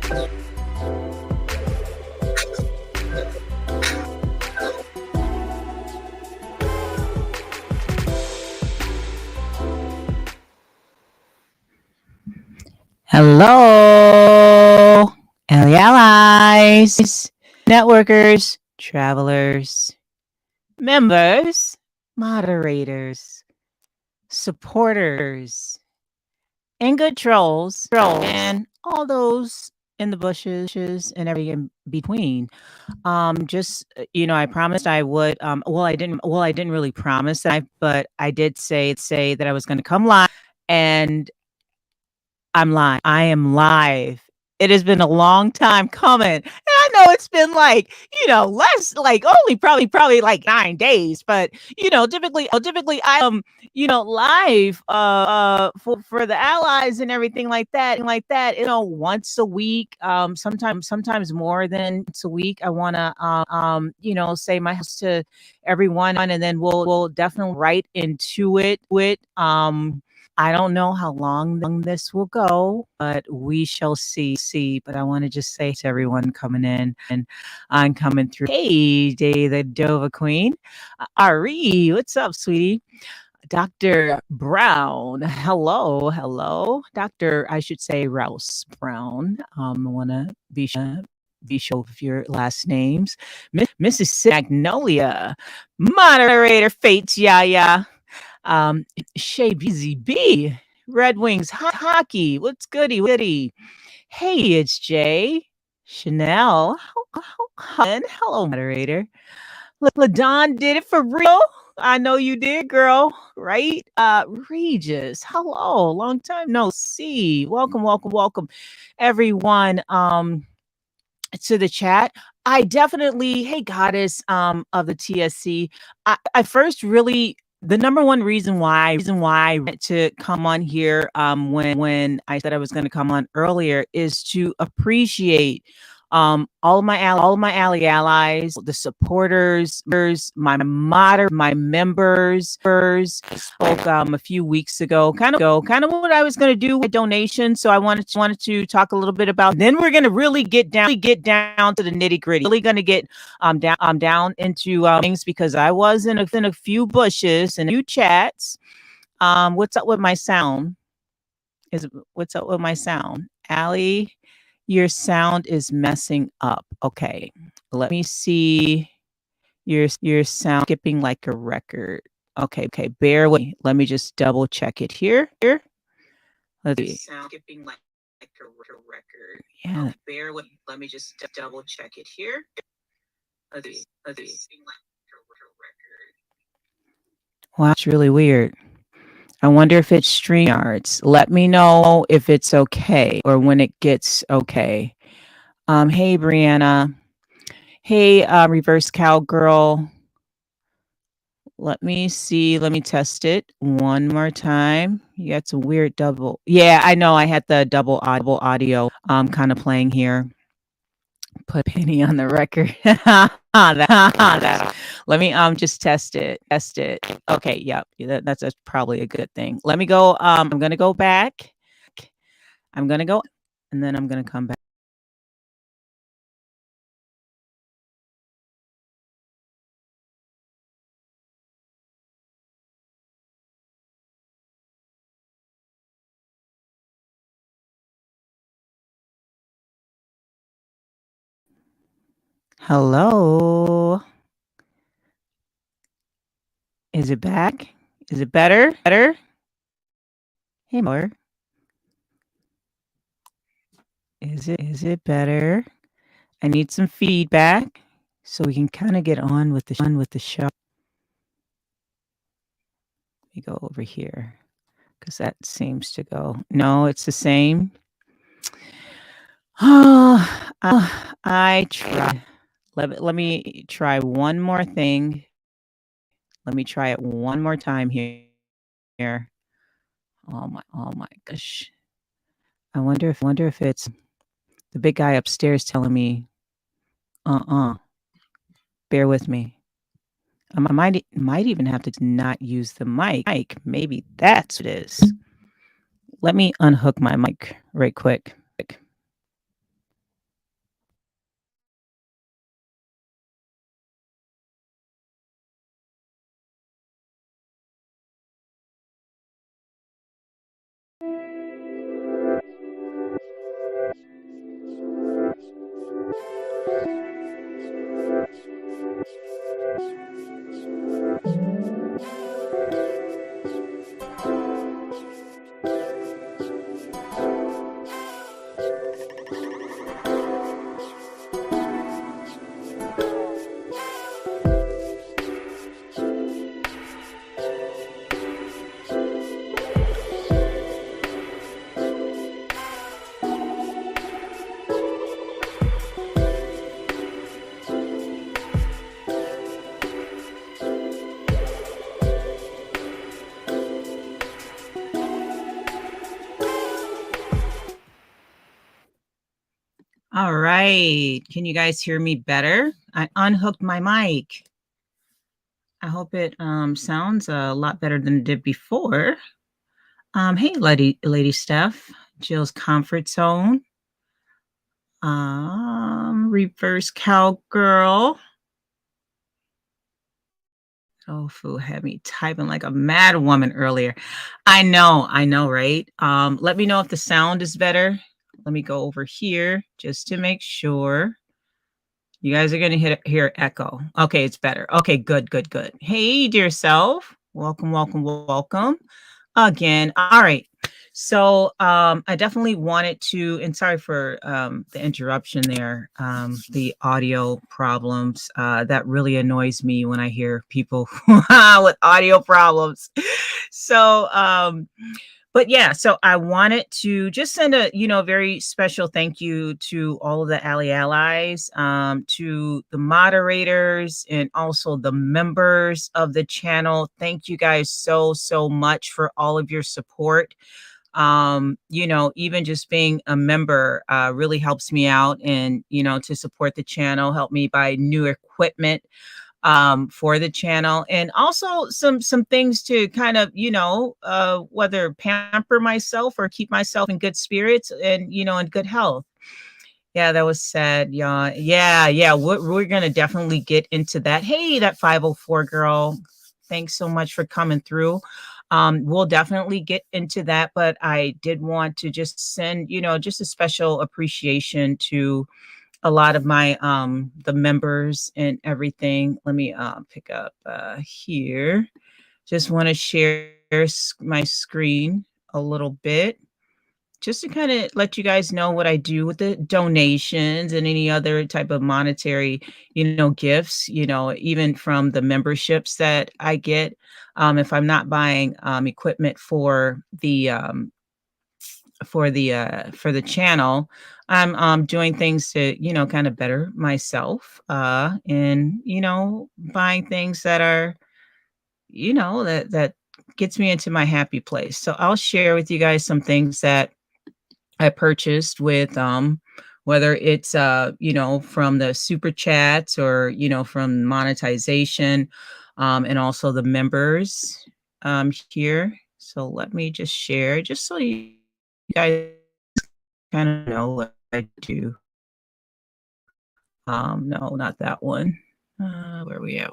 Hello, allies, networkers, travelers, members, moderators, supporters, and good trolls, and all those in the bushes and every in between. Just I promised I would. Well, I didn't. Well, I didn't really promise that, but I did say that I was going to come live, and I'm live. I am live. It has been a long time coming. And I know it's been like, less like only probably like 9 days, but typically I live for the allies and everything like that, once a week, sometimes more than once a week. I want to say my house to everyone, and then we'll definitely right into it. I don't know how long this will go, but we shall see. But I want to just say to everyone coming in, and I'm coming through. Hey, Day the Dova Queen. Ari, what's up, sweetie? Dr. Brown. Hello. Dr. I should say Rouse Brown. I want to be sure of your last names. Mrs. Magnolia. Moderator Fates Yaya. Shay Busy B, Red Wings Hockey. What's goody? Hey, it's Jay. Chanel. Hello, moderator. LaDon did it for real. I know you did, girl. Right? Regis. Hello. Long time no see. Welcome, everyone. To the chat. I definitely, hey goddess of the TSC. I first really the number one reason why I wanted to come on here when I said I was going to come on earlier is to appreciate all of my allies, the supporters, my members. I spoke a few weeks ago, kind of what I was going to do with donation. So I wanted to talk a little bit about. Then we're going to really get down to the nitty gritty. Really going to get down into things, because I was in a few bushes and a few chats. What's up with my sound? What's up with my sound, Allie? Your sound is messing up. Okay, let me see. Your sound skipping like a record. Okay, bear with me. Let me just double check it here. Let's see. Sound skipping like a record. Yeah. Okay, bear with me. Let me just double check it here. Let's see. Wow, it's really weird. I wonder if it's StreamYards. Let me know if it's okay or when it gets okay. Hey, Brianna. Hey, Reverse Cowgirl. Let me see. Let me test it one more time. You got some weird double. Yeah, I know. I had the double audio kind of playing here. Put Penny on the record. Let me just test it. Okay, yep. That's probably a good thing. Let me go. I'm gonna go back. I'm gonna go, and then I'm gonna come back. Hello. Is it back? Is it better? Hey, more. Is it better? I need some feedback so we can kind of get on with the show. Let me go over here, because that seems to go. No, it's the same. Oh, I tried. Let me try one more thing. Let me try it one more time here. Oh my gosh. I wonder if it's the big guy upstairs telling me, bear with me. I might even have to not use the mic. Maybe that's what it is. Let me unhook my mic right quick. All right. Can you guys hear me better? I unhooked my mic. I hope it sounds a lot better than it did before. Hey, Lady Steph, Jill's comfort zone. Reverse cowgirl. Tofu had me typing like a mad woman earlier. I know, right? Let me know if the sound is better. Let me go over here just to make sure. You guys are going to hear echo. Okay, it's better. Okay, good. Hey, dear self. Welcome. Again. All right. So I definitely wanted to, and sorry for the interruption there, the audio problems. That really annoys me when I hear people with audio problems. So but yeah, so I wanted to just send a very special thank you to all of the Ally Allies, to the moderators and also the members of the channel. Thank you guys so much for all of your support. Even just being a member really helps me out, and to support the channel, help me buy new equipment for the channel, and also some things to kind of whether pamper myself or keep myself in good spirits and in good health. Yeah, that was sad. Yeah, we're gonna definitely get into that. Hey, that 504 girl, thanks so much for coming through. We'll definitely get into that, but I did want to just send just a special appreciation to a lot of my the members and everything. Let me pick up here. Just want to share my screen a little bit just to kind of let you guys know what I do with the donations and any other type of monetary gifts, even from the memberships that I get. If I'm not buying equipment for the channel, I'm doing things to kind of better myself, and buying things that are that gets me into my happy place. So I'll share with you guys some things that I purchased with whether it's from the super chats or from monetization, and also the members here. So let me just share just so you guys kind of know what I do. No, not that one. Where we at?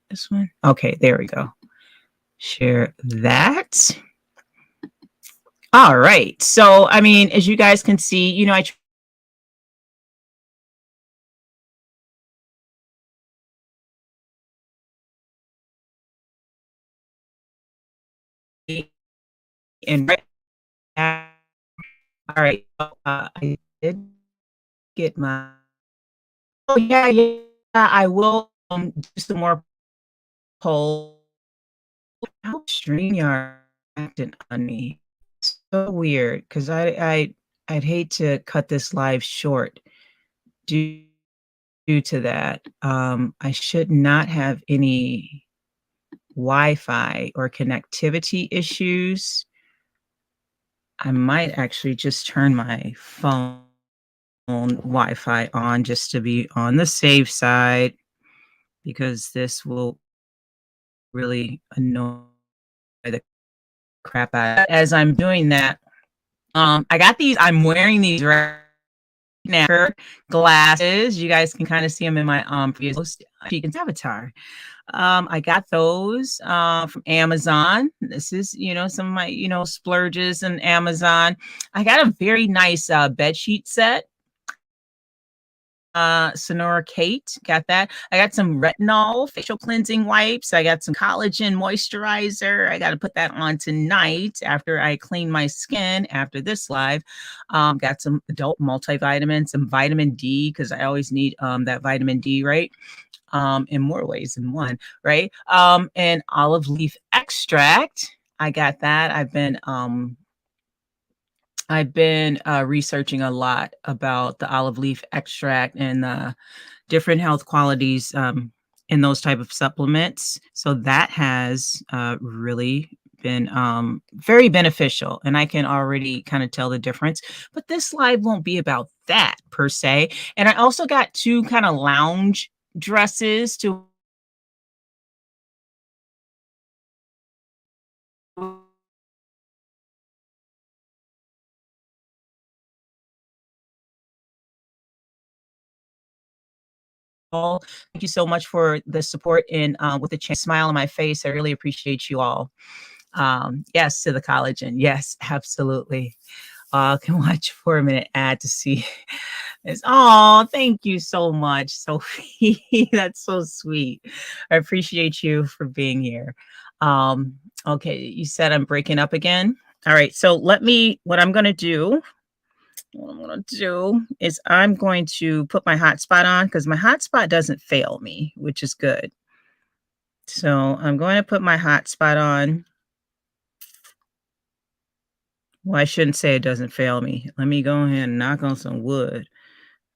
This one? Okay, there we go. Share that. All right. So, I mean, as you guys can see, I and right now, all right. I did get my. Oh yeah. I will do some more polls. How StreamYard acting on me? So weird, because I'd hate to cut this live short due to that. I should not have any Wi-Fi or connectivity issues. I might actually just turn my phone Wi-Fi on just to be on the safe side, because this will really annoy the crap out. As I'm doing that, I got these. I'm wearing these right now glasses. You guys can kind of see them in my previous post. Chican's avatar. I got those from Amazon. This is, some of my, splurges in Amazon. I got a very nice bed sheet set. Sonora Kate, got that. I got some retinol facial cleansing wipes. I got some collagen moisturizer. I got to put that on tonight after I clean my skin after this live. Got some adult multivitamins, some vitamin D, because I always need that vitamin D, right? In more ways than one, right? And olive leaf extract. I got that. I've been researching a lot about the olive leaf extract and the different health qualities in those type of supplements. So that has really been very beneficial, and I can already kind of tell the difference. But this live won't be about that per se. And I also got two kind of lounge dresses to all. Thank you so much for the support and with a smile on my face. I really appreciate you all. Yes, to the collagen. Yes, absolutely. Can watch 4-minute ad to see this. Oh, thank you so much, Sophie. That's so sweet. I appreciate you for being here. Okay, you said I'm breaking up again. All right, so what I'm going to do is I'm going to put my hotspot on because my hotspot doesn't fail me, which is good. So I'm going to put my hotspot on. Well, I shouldn't say it doesn't fail me. Let me go ahead and knock on some wood.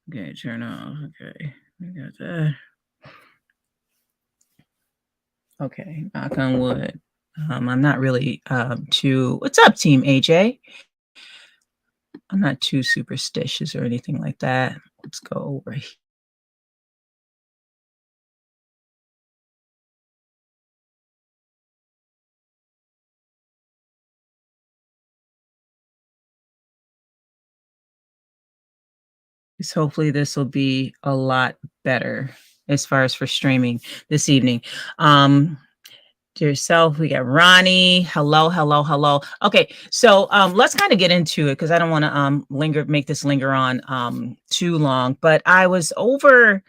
Okay, turn off. Okay, we got that. Okay, knock on wood. I'm not really too. What's up, Team AJ? I'm not too superstitious or anything like that. Let's go over here. Hopefully this will be a lot better as far as for streaming this evening. To yourself, we got Ronnie. Hello, hello, hello. Okay, so let's kind of get into it because I don't want to make this linger on too long. But I was over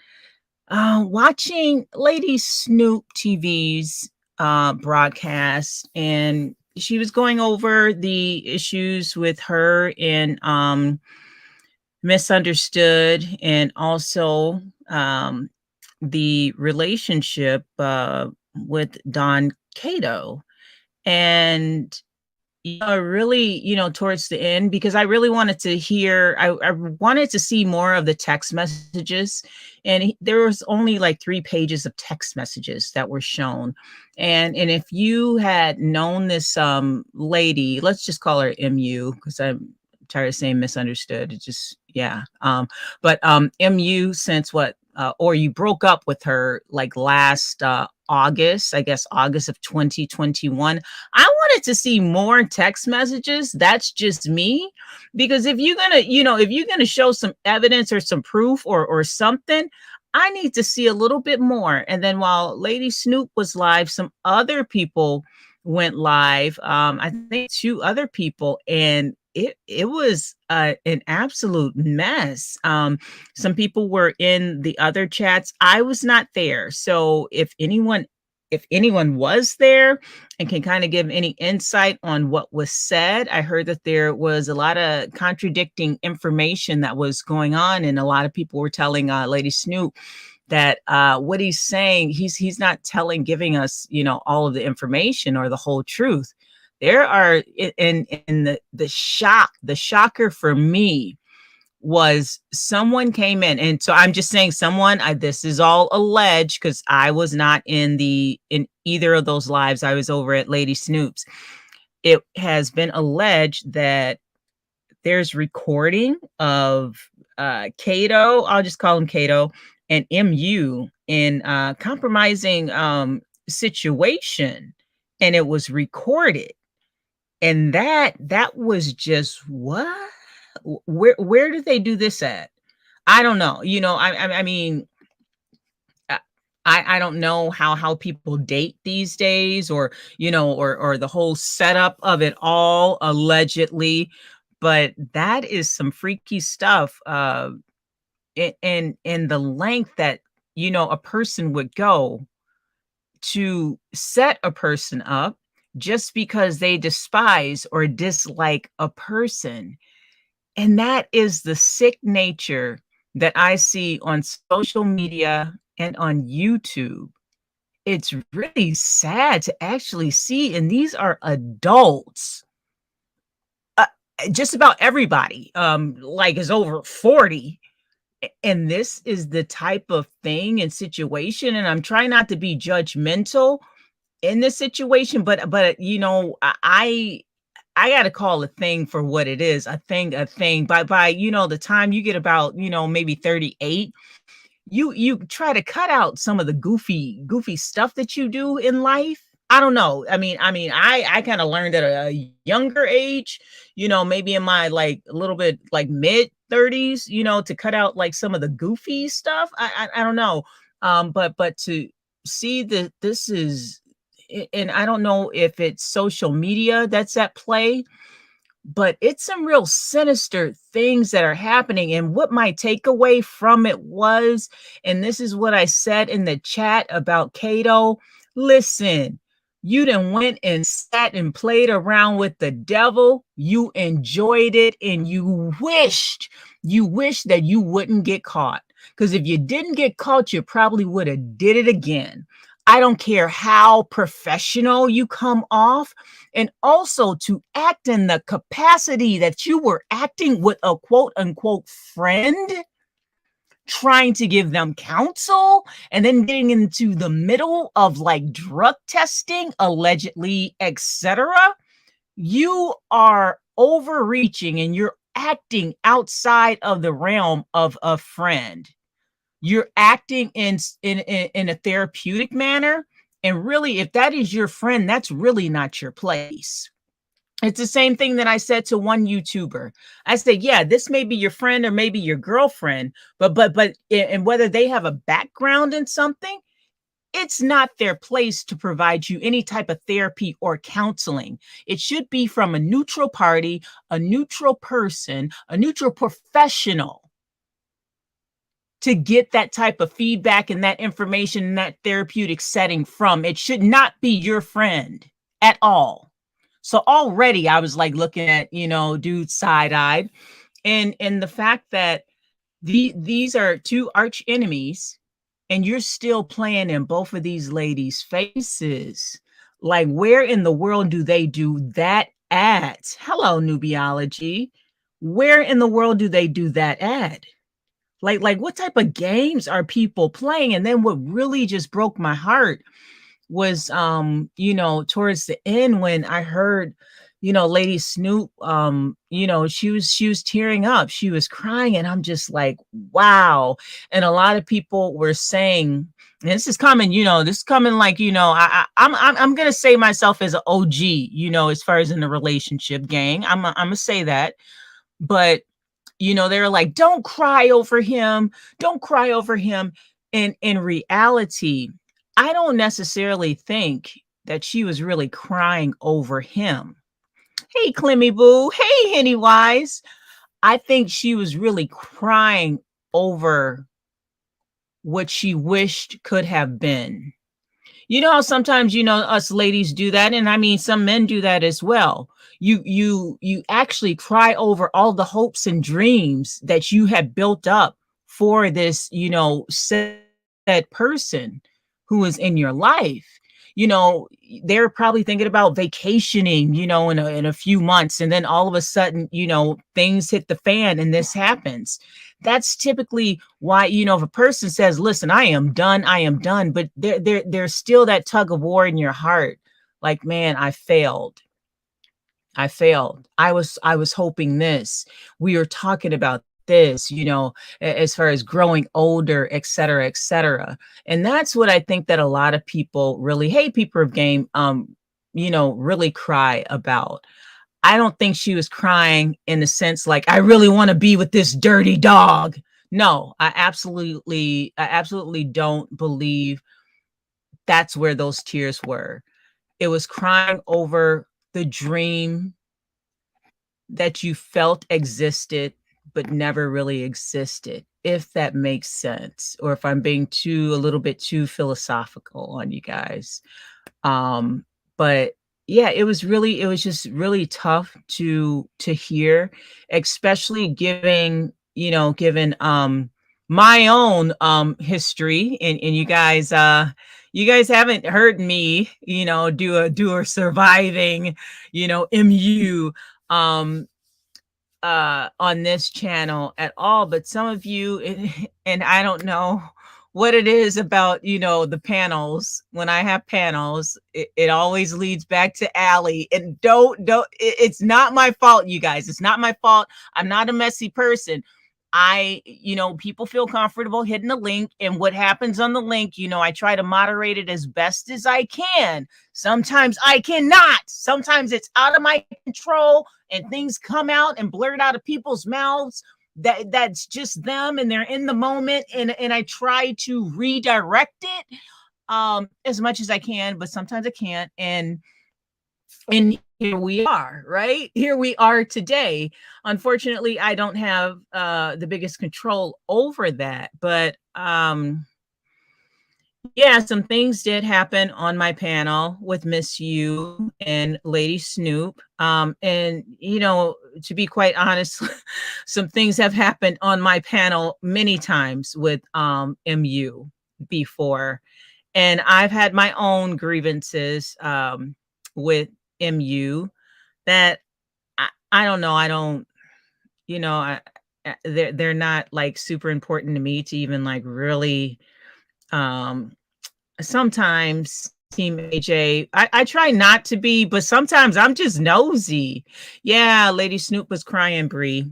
watching Lady Snoop TV's broadcast, and she was going over the issues with her and Misunderstood, and also the relationship with Don Cato. And really, towards the end, because I really wanted to hear, I wanted to see more of the text messages. And there was only like 3 pages of text messages that were shown. And if you had known this lady, let's just call her MU, because I'm tired of saying Misunderstood. It just, yeah. But MU, since or you broke up with her like last August, I guess August of 2021. I wanted to see more text messages. That's just me. Because if you're gonna show some evidence or some proof or something, I need to see a little bit more. And then while Lady Snoop was live, some other people went live. I think 2 other people, and it was an absolute mess. Some people were in the other chats. I was not there. So if anyone was there and can kind of give any insight on what was said, I heard that there was a lot of contradicting information that was going on, and a lot of people were telling Lady Snoop that what he's saying, he's not giving us, all of the information or the whole truth. There are in the shocker for me was someone came in, and so I'm just saying this is all alleged because I was not in either of those lives. I was over at Lady Snoop's. It has been alleged that there's recording of Cato, I'll just call him Cato, and MU in compromising situation, and it was recorded. And that was just what? Where did they do this at? I don't know, I mean, uh, I don't know how people date these days, or or the whole setup of it all allegedly, but that is some freaky stuff. In the length that a person would go to set a person up just because they despise or dislike a person. And that is the sick nature that I see on social media and on YouTube. It's really sad to actually see, and these are adults. Uh, just about everybody, like, is over 40. And this is the type of thing and situation. And I'm trying not to be judgmental in this situation, but I gotta call a thing for what it is. A thing. By the time you get about, maybe 38, you try to cut out some of the goofy stuff that you do in life. I don't know. I kind of learned at a younger age, maybe in my, like, a little bit, like, mid 30s, to cut out, like, some of the goofy stuff. I don't know. But to see that this is, and I don't know if it's social media that's at play, but it's some real sinister things that are happening. And what my takeaway from it was, and this is what I said in the chat about Cato. Listen, you done went and sat and played around with the devil. You enjoyed it, and you wished that you wouldn't get caught. Because if you didn't get caught, you probably would have did it again. I don't care how professional you come off, and also to act in the capacity that you were acting with a quote unquote friend, trying to give them counsel, and then getting into the middle of, like, drug testing, allegedly, etc. You are overreaching, and you're acting outside of the realm of a friend. You're acting in a therapeutic manner, and really, if that is your friend, that's really not your place. It's the same thing that I said to one YouTuber. I said, yeah, this may be your friend or maybe your girlfriend, but and whether they have a background in something, it's not their place to provide you any type of therapy or counseling. It should be from a neutral party, a neutral person, a neutral professional, to get that type of feedback and that information in that therapeutic setting from. It should not be your friend at all. So already I was, like, looking at, dude side-eyed. And the fact that these are two arch enemies, and you're still playing in both of these ladies' faces. Like, where in the world do they do that at? Hello, Nubiology. Where in the world do they do that at? Like, what type of games are people playing? And then what really just broke my heart was, towards the end, when I heard, Lady Snoop, she was tearing up, she was crying, and I'm just like, wow. And a lot of people were saying, and this is coming, this is coming, like, I'm gonna say myself as an OG, as far as in the relationship gang. I'm gonna say that. But they're like, don't cry over him. Don't cry over him. And in reality, I don't necessarily think that she was really crying over him. Hey, Clemmy Boo. Hey, Henny Wise. I think she was really crying over what she wished could have been. You know how sometimes, us ladies do that, and I mean, some men do that as well. You actually cry over all the hopes and dreams that you had built up for this, said person who is in your life. They're probably thinking about vacationing, in a few months, and then all of a sudden, things hit the fan and this happens. That's typically why, if a person says, listen, I am done, but there's still that tug of war in your heart. Like, man, I failed. I was hoping this. We were talking about this, as far as growing older, et cetera, et cetera. And that's what I think that a lot of people really hate, people of game, really cry about. I don't think she was crying in the sense like, I really want to be with this dirty dog. No, I absolutely don't believe that's where those tears were. It was crying over the dream that you felt existed but never really existed, if that makes sense, or if I'm being too a little bit too philosophical on you guys. Um, but yeah, it was just really tough to hear, especially giving, given my own history, and you guys haven't heard me, do a surviving, MU um on this channel at all, but some of you, and I don't know what it is about, the panels. When I have panels, it always leads back to Allie. And it's not my fault, you guys. It's not my fault. I'm not a messy person. People feel comfortable hitting the link, and what happens on the link, I try to moderate it as best as I can. Sometimes I cannot. Sometimes it's out of my control and things come out and blurt out of people's mouths that's just them, and they're in the moment, and I try to redirect it as much as I can, but sometimes I can't. And here we are, right? Here we are today. Unfortunately, I don't have the biggest control over that, but yeah, some things did happen on my panel with Miss U and Lady Snoop. And, to be quite honest, some things have happened on my panel many times with MU before. And I've had my own grievances with MU that I don't know. I don't, they're not like super important to me to even like really um sometimes Team AJ. I try not to be, but sometimes I'm just nosy. Yeah, Lady Snoop was crying, Bree.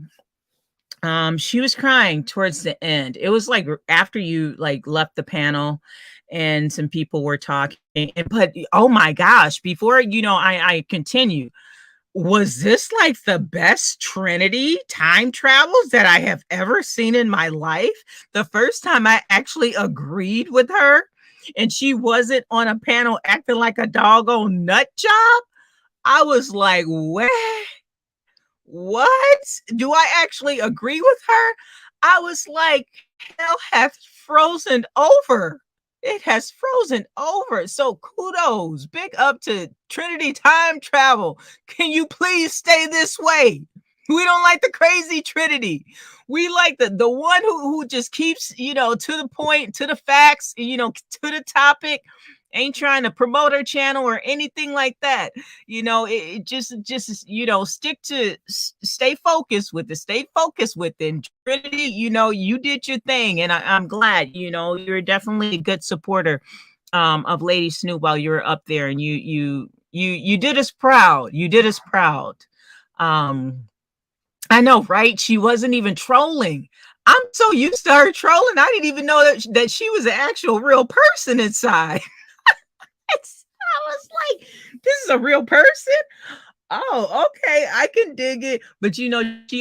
She was crying towards the end. It was like after you like left the panel and some people were talking. But oh my gosh, before I continue, was this like the best Trinity time travels that I have ever seen in my life? The first time I actually agreed with her and she wasn't on a panel acting like a doggone nut job, I was like, what? Do I actually agree with her? I was like, hell hath frozen over. It has frozen over. So kudos. Big up to Trinity Time Travel. Can you please stay this way? We don't like the crazy Trinity. We like the one who just keeps, to the point, to the facts, to the topic, ain't trying to promote her channel or anything like that. It just stay focused with it. Stay focused with it. And Trinity, you did your thing, and I'm glad. You're definitely a good supporter of Lady Snoop while you were up there, and you did us proud. You did us proud. I know, right? She wasn't even trolling. I'm so used to her trolling. I didn't even know that she was an actual real person inside. I was like, this is a real person? Oh, okay, I can dig it. But she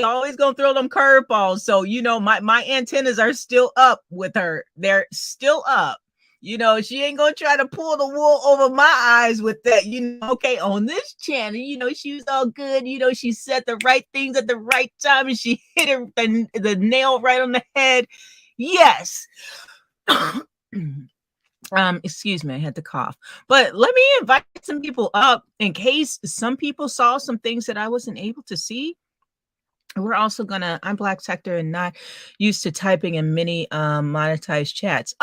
always gonna throw them curveballs. So my antennas are still up with her. They're still up. She ain't gonna try to pull the wool over my eyes with that. Okay, on this channel, she was all good. She said the right things at the right time, and she hit the nail right on the head. Yes. Excuse me, I had to cough. But let me invite some people up in case some people saw some things that I wasn't able to see. We're also I'm Black Sector and not used to typing in many monetized chats.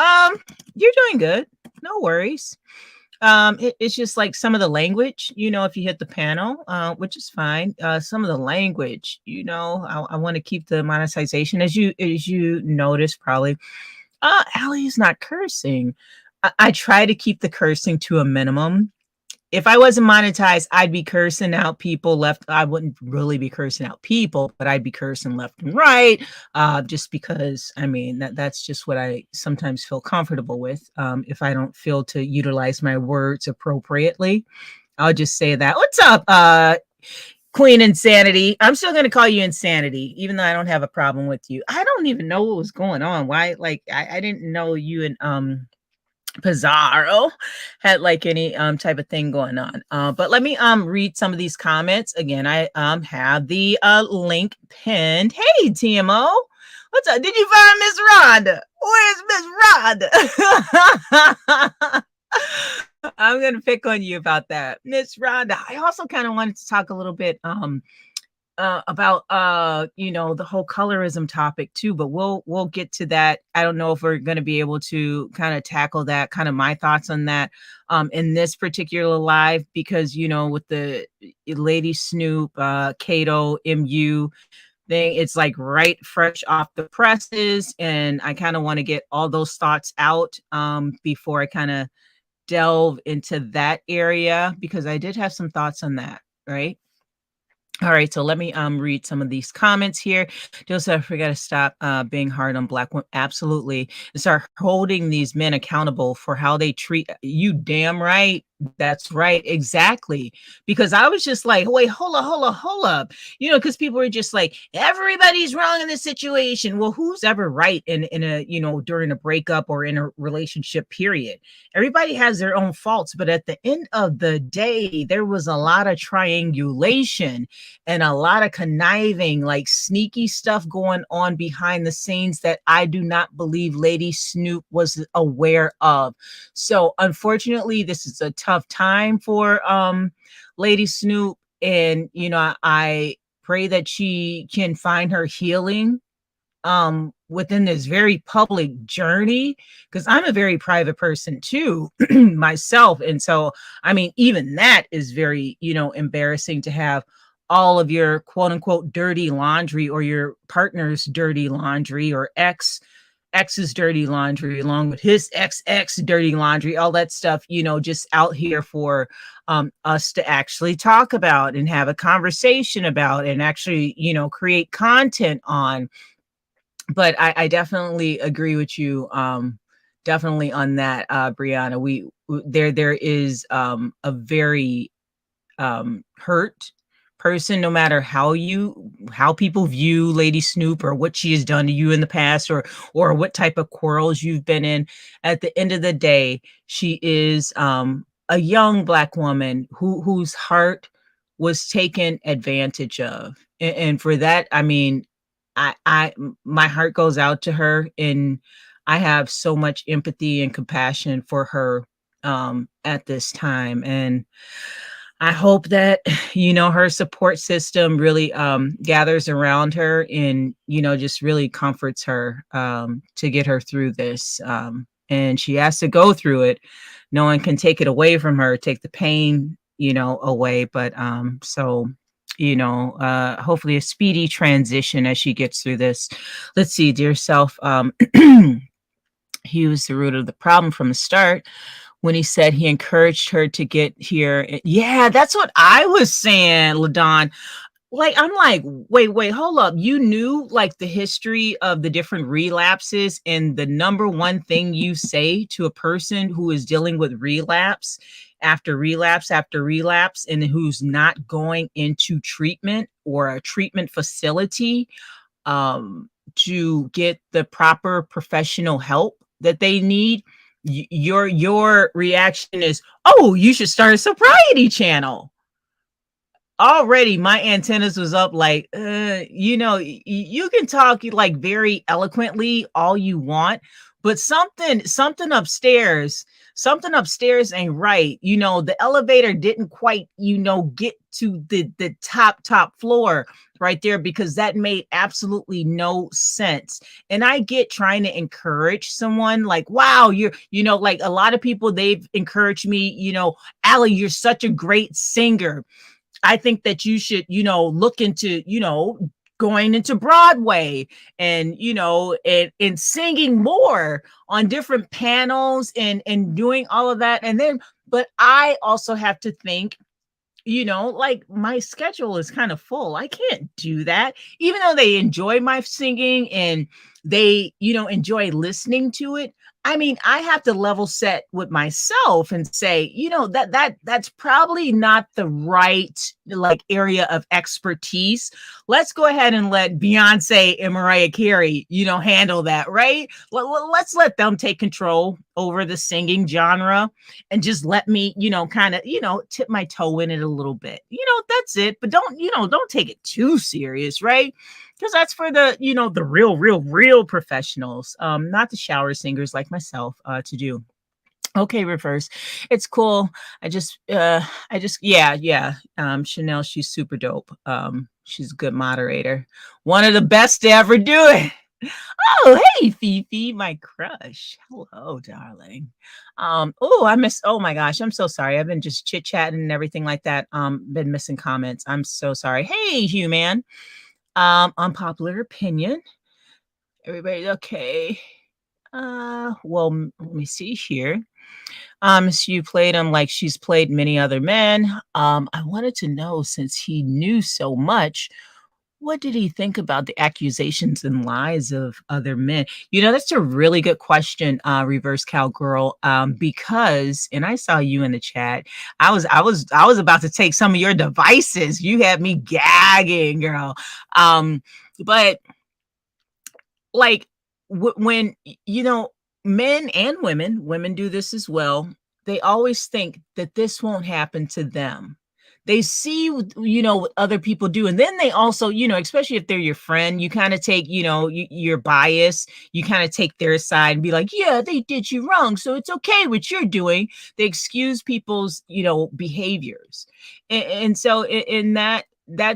You're doing good. No worries. It's just like some of the language, if you hit the panel, which is fine. Some of the language, I want to keep the monetization as you notice probably. Allie's not cursing. I try to keep the cursing to a minimum. If I wasn't monetized, I'd be cursing out people left. I wouldn't really be cursing out people, but I'd be cursing left and right, just because, that's just what I sometimes feel comfortable with. If I don't feel to utilize my words appropriately, I'll just say that. What's up, Queen Insanity? I'm still going to call you Insanity, even though I don't have a problem with you. I don't don't even know what was going on. Why, like, I didn't know you and Pizarro had like any type of thing going on. But let me read some of these comments. Again, I have the link pinned. Hey TMO. What's up? Did you find Miss Rhonda? Where's Miss Rhonda? I'm gonna pick on you about that, Miss Rhonda. I also kind of wanted to talk a little bit about the whole colorism topic too, but we'll get to that. I don't know if we're going to be able to kind of tackle that, kind of my thoughts on that in this particular live, because with the Lady Snoop Kato MU thing, it's like right fresh off the presses, and I kind of want to get all those thoughts out before I kind of delve into that area, because I did have some thoughts on that, right? All right, so let me read some of these comments here. Joseph, we got to stop being hard on Black women. Absolutely. Start holding these men accountable for how they treat you. Damn right. That's right. Exactly. Because I was just like, wait, hold up. Because people are just like, everybody's wrong in this situation. Well, who's ever right in a, during a breakup or in a relationship period? Everybody has their own faults. But at the end of the day, there was a lot of triangulation and a lot of conniving, like sneaky stuff going on behind the scenes that I do not believe Lady Snoop was aware of. So unfortunately, this is a tough time for Lady Snoop, and I pray that she can find her healing within this very public journey, because I'm a very private person too myself, and so I mean, even that is very embarrassing to have all of your quote unquote dirty laundry, or your partner's dirty laundry, or ex's dirty laundry, along with his ex dirty laundry, all that stuff, just out here for us to actually talk about and have a conversation about, and actually, create content on. But I definitely agree with you, definitely on that, Brianna. There is a very hurt person, no matter how people view Lady Snoop, or what she has done to you in the past, or what type of quarrels you've been in. At the end of the day, she is a young Black woman whose heart was taken advantage of, and for that, I mean, my heart goes out to her, and I have so much empathy and compassion for her at this time. And I hope that, her support system really gathers around her, and, just really comforts her to get her through this. And she has to go through it. No one can take it away from her, take the pain, away. But so, hopefully a speedy transition as she gets through this. Let's see, dear self. He was the root of the problem from the start, when he said he encouraged her to get here. Yeah, that's what I was saying, LaDon. Like, I'm like, wait, hold up. You knew like the history of the different relapses, and the number one thing you say to a person who is dealing with relapse after relapse after relapse, and who's not going into treatment or a treatment facility to get the proper professional help that they need, your reaction is, oh, you should start a sobriety channel. Already my antennas was up, like, you can talk like very eloquently all you want, but something upstairs ain't right. The elevator didn't quite, get to the top floor right there, because that made absolutely no sense. And I get trying to encourage someone, like, wow, you're, like a lot of people, they've encouraged me, Allie, you're such a great singer. I think that you should, look into, going into Broadway, and, and singing more on different panels, and doing all of that. And then, but I also have to think, like, my schedule is kind of full. I can't do that, even though they enjoy my singing and they, enjoy listening to it. I mean, I have to level set with myself and say, that's probably not the right like area of expertise. Let's go ahead and let Beyonce and Mariah Carey, handle that, right? Let's let them take control over the singing genre and just let me, kind of, tip my toe in it a little bit. That's it. But don't take it too serious, right? Because that's for the real professionals, not the shower singers like myself, to do. Okay, reverse. It's cool. Yeah. Chanel, she's super dope. She's a good moderator. One of the best to ever do it. Oh, hey, Fifi, my crush. Hello, darling. Oh my gosh, I'm so sorry. I've been just chit-chatting and everything like that. Been missing comments. I'm so sorry. Hey, human. Unpopular opinion. Everybody okay? Well, let me see here. So you played him like she's played many other men. I wanted to know, since he knew so much, what did he think about the accusations and lies of other men? That's a really good question, reverse cowgirl. Because, and I saw you in the chat. I was about to take some of your devices. You had me gagging, girl. But like when men and women do this as well. They always think that this won't happen to them. They see what other people do, and then they also, especially if they're your friend, you kind of take, your bias, you kind of take their side and be like, yeah, they did you wrong, so it's okay what you're doing. They excuse people's behaviors, and so in that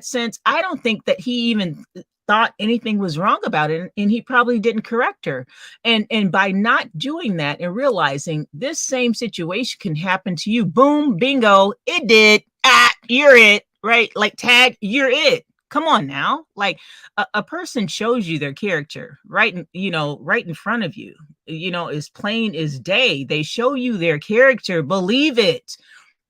sense, I don't think that he even thought anything was wrong about it, and he probably didn't correct her. And by not doing that and realizing this same situation can happen to you, boom, bingo, it did. You're it, right? Like tag, you're it. Come on now. Like a person shows you their character right in front of you, as plain as day. They show you their character. Believe it.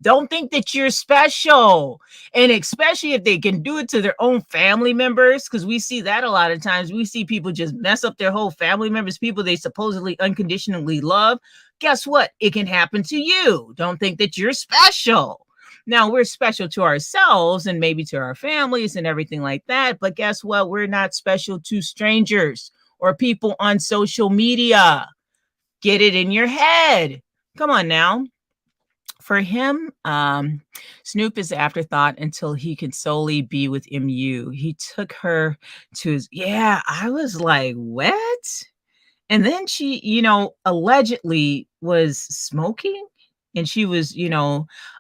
Don't think that you're special. And especially if they can do it to their own family members, because we see that a lot of times. We see people just mess up their whole family members, people they supposedly unconditionally love. Guess what? It can happen to you. Don't think that you're special. Now, we're special to ourselves and maybe to our families and everything like that. But guess what? We're not special to strangers or people on social media. Get it in your head. Come on now. For him, Snoop is the afterthought until he can solely be with MU. He took her to his, yeah, I was like, what? And then she, allegedly was smoking, and she was,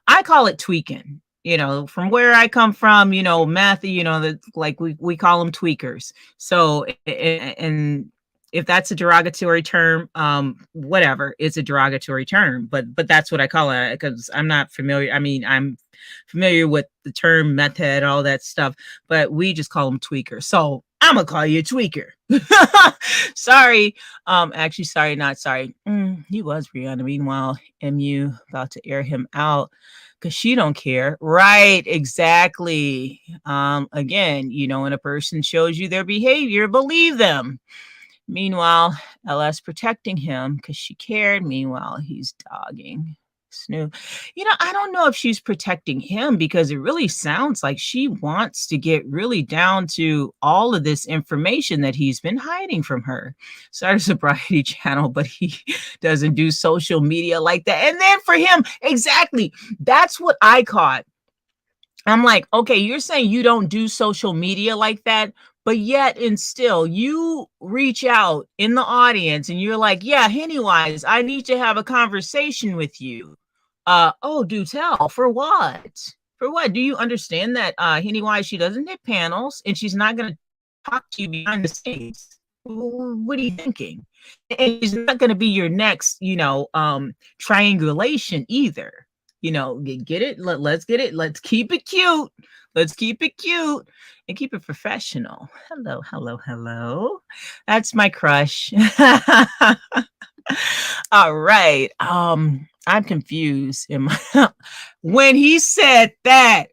I call it tweaking. From where I come from, meth, that like we call them tweakers. So, and if that's a derogatory term, whatever, it's a derogatory term, but that's what I call it, because I'm not familiar. I mean, I'm familiar with the term meth head, all that stuff, but we just call them tweakers. So I'm gonna call you a tweaker. Sorry. Actually, sorry, not sorry. He was Rihanna. Meanwhile, MU about to air him out because she don't care. Right, exactly. Again, when a person shows you their behavior, believe them. Meanwhile, LS protecting him because she cared. Meanwhile, he's dogging Snoop. I don't know if she's protecting him, because it really sounds like she wants to get really down to all of this information that he's been hiding from her. Sorry, sobriety channel, but he doesn't do social media like that. And then for him, exactly, that's what I caught. I'm like, okay, you're saying you don't do social media like that, but yet and still you reach out in the audience and you're like, yeah, Pennywise, I need to have a conversation with you. Oh, do tell. For what? For what? Do you understand that Pennywise, she doesn't hit panels and she's not going to talk to you behind the scenes? What are you thinking? And she's not going to be your next, triangulation either. Get it? Let's get it. Let's keep it cute. Let's keep it cute and keep it professional. Hello, hello, hello. That's my crush. All right. I'm confused. When he said that,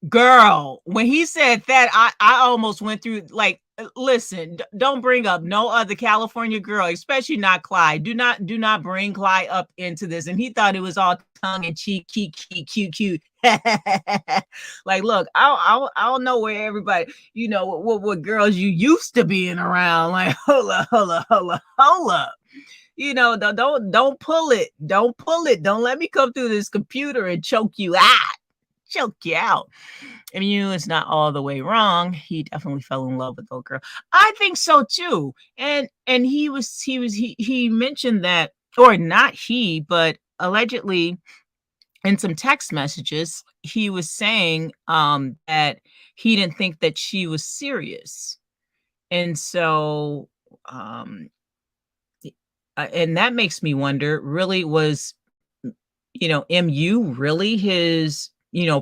girl, when he said that, I almost went through, like, Listen, don't bring up no other California girl, especially not Clyde. Do not bring Clyde up into this. And he thought it was all tongue and cheek, cute. Like, look, I don't know where everybody, what girls you used to being around. Like, hold up. Don't pull it. Don't pull it. Don't let me come through this computer and choke you out. Choke you out. I mean, it's not all the way wrong. He definitely fell in love with the girl. I think so too. And he mentioned that, or not he, but allegedly in some text messages, he was saying that he didn't think that she was serious. And so and that makes me wonder, really was MU really his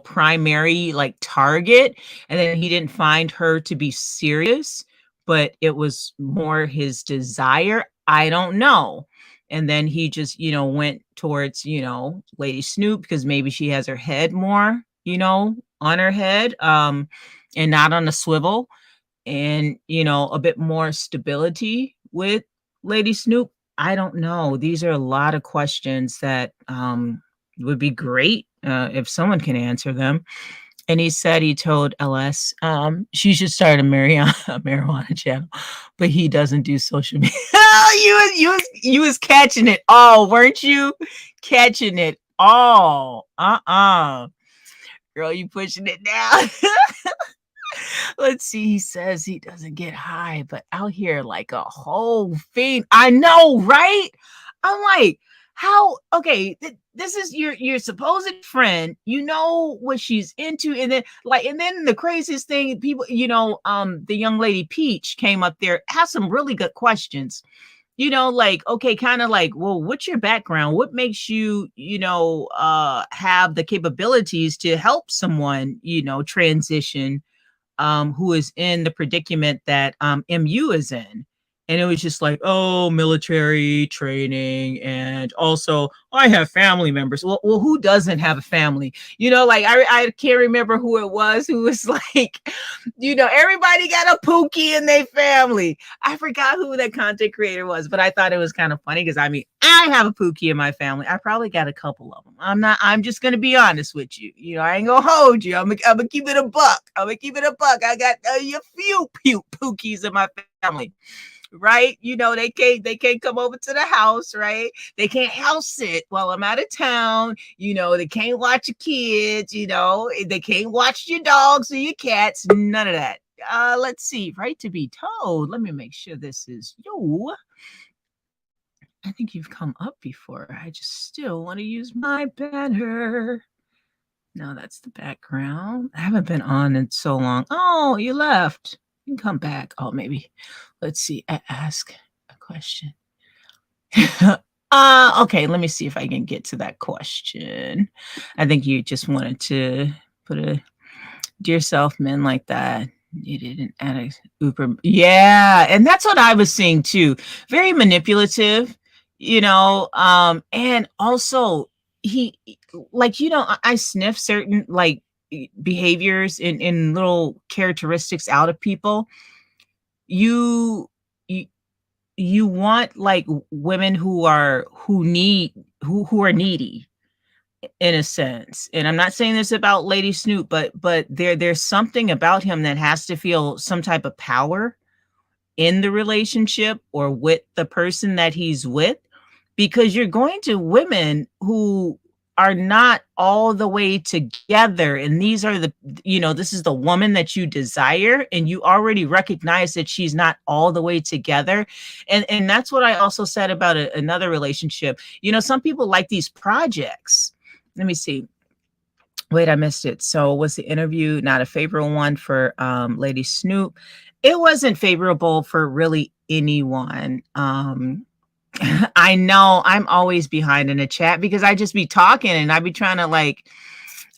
primary like target, and then he didn't find her to be serious, but it was more his desire. I don't know. And then he just went towards Lady Snoop, because maybe she has her head more on her head, and not on a swivel, and a bit more stability with Lady Snoop. I don't know. These are a lot of questions that would be great if someone can answer them. And he said he told LS she should start a marijuana channel, but he doesn't do social media. you was catching it all, weren't you? Catching it all. Girl, you pushing it down. Let's see. He says he doesn't get high, but out here like a whole fiend. I know, right? I'm like, how? Okay, this is your supposed friend. You know what she's into, and then the craziest thing, people, the young lady Peach came up there, has some really good questions. Like, okay, kind of like, well, what's your background? What makes you, have the capabilities to help someone, transition, who is in the predicament that MU is in. And it was just like, oh, military training. And also, I have family members. Well, who doesn't have a family? Like I can't remember who it was who was like, everybody got a Pookie in their family. I forgot who that content creator was, but I thought it was kind of funny because I have a Pookie in my family. I probably got a couple of them. I'm just going to be honest with you. I ain't going to hold you. I'm going to keep it a buck. I got a few Pookies in my family. Right? They can't come over to the house, right? They can't house sit while I'm out of town. They can't watch your kids, they can't watch your dogs or your cats, none of that. Let's see, right to be told. Let me make sure this is you. I think you've come up before. I just still want to use my banner. No, that's the background. I haven't been on in so long. Oh, you left. You can come back. Oh, maybe. Let's see. I ask a question. Okay, let me see if I can get to that question. I think you just wanted to put a dear self men like that. You didn't add a Uber. Yeah, and that's what I was seeing too. Very manipulative, and also he like, I sniff certain like behaviors in little characteristics out of people. You want like women who are needy in a sense. And I'm not saying this about Lady Snoop, but there's something about him that has to feel some type of power in the relationship or with the person that he's with, because you're going to women who are not all the way together, and these are this is the woman that you desire, and you already recognize that she's not all the way together. And that's what I also said about another relationship. Some people like these projects. Let me see. Wait, I missed it. So was the interview not a favorable one for Lady Snoop? It wasn't favorable for really anyone. I know I'm always behind in the chat because I just be talking and I be trying to like,